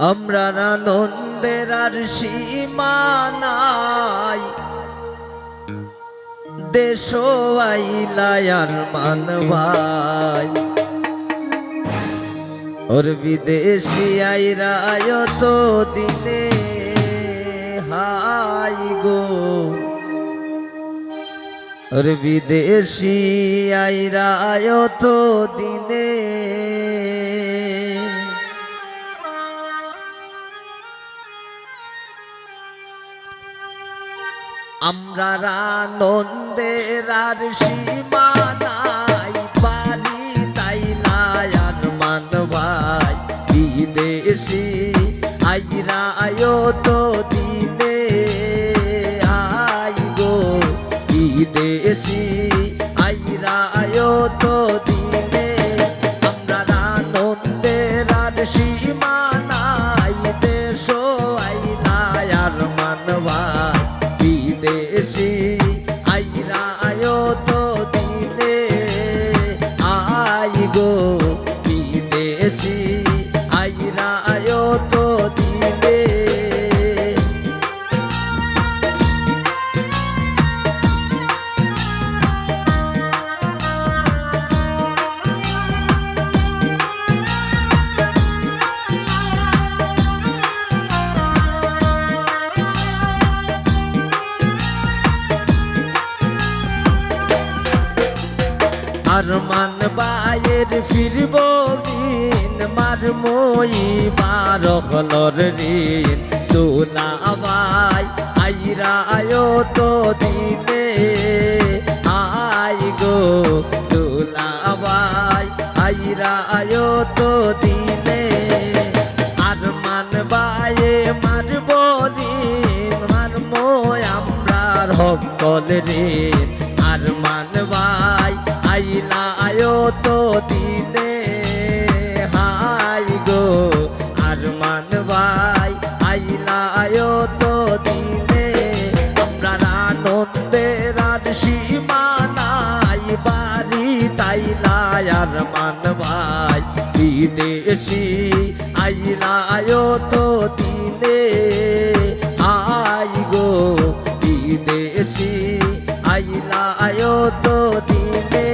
আমরা আনন্দের আর সীমা নাই, দেশ আইলাই আর মান ভাই। ওর বিদেশি আইরা তো দিনে হাই গো, ওর বিদেশি আইরা তো দিনে আমরা আনন্দের আর সীমা নাই, বাড়ি তাইলাই আর মান ভাই। বিদেশি আইরা তো দিনে আই গো, বিদেশি আইরা তো দিনে আমরা আনন্দের আর সীমা নাই, দেশ আইলাই আর মান ভাই। বিদেশি আইরা তো দিনে আই গো, বিদেশি আইরা তো দিনে। আর মান বায়ের ফিরব দিন, মার মই বারখলর ঋণ। তোলা ভাই আইরা তো দিনে আই গো, তোলা ভাই আইরা তো দিনে। আর মান বায়ে মারব ঋণ, মার মই আমরার হকল ঋণ। আর মান ভাই আইলা তো দিনে হাই গো, আর মান ভাই আইলা তো দিনে। আমরা আনন্দের আর সীমা নাই, বাড়ি তাইলাই আর মান ভাই। বিদেশি আইলা তো দিনে আই গো, বিদেশি আইলা তো দিনে।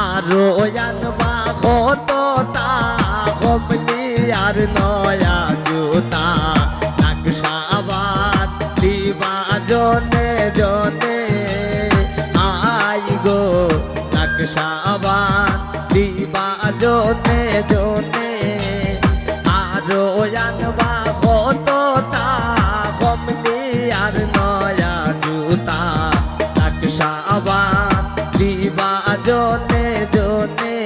আরো আনবা কত তা কমলি আর নয়া জুতা, নকশাবাদ দিবা জনে জনে আই গো, নকশাবাদ দিবা জনে জনে। আরো আনবা কত তা কমলি আর নয়া জুতা, নকশাবাদ দিবা জনে জনে।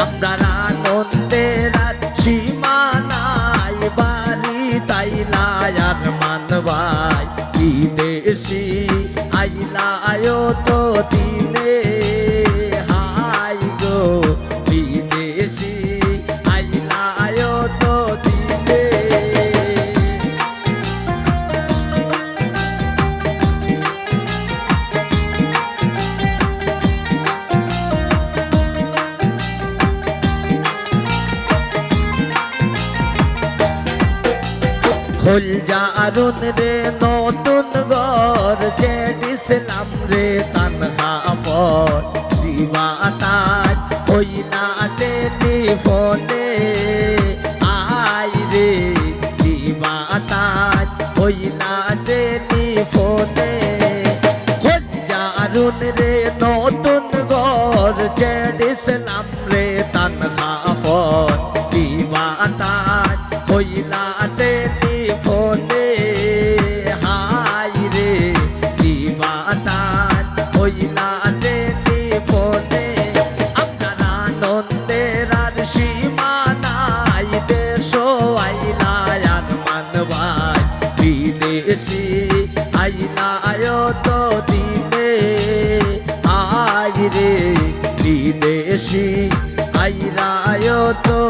আমরা আনন্দের আর সীমা নাই, বাড়ি তাইলাই আর মান ভাই। বিদেশি আইলা তো দিনে হাই গো, বিদেশি আইলা তো দিনে। হল জারুন রে নতুন ঘর, যে দিছিলাম রে তানহা ফর। দিবাতাজ হইলা টেলিফোনে আই রে, দিবাতাজ হইলা টেলিফোনে। হল জারুন রে নতুন ঘর, যে দিছিলাম রে তানহা ফর। দিবাতাজ হইলা টেলিফোনে হাই রে, দিবাতাজ হইলা টেলিফোনে। আমরা আনন্দের আর সীমা নাই, দেশ আইলা আর মান ভাই। বিদেশি আইলা তো দিনে বেশি আইরায় তো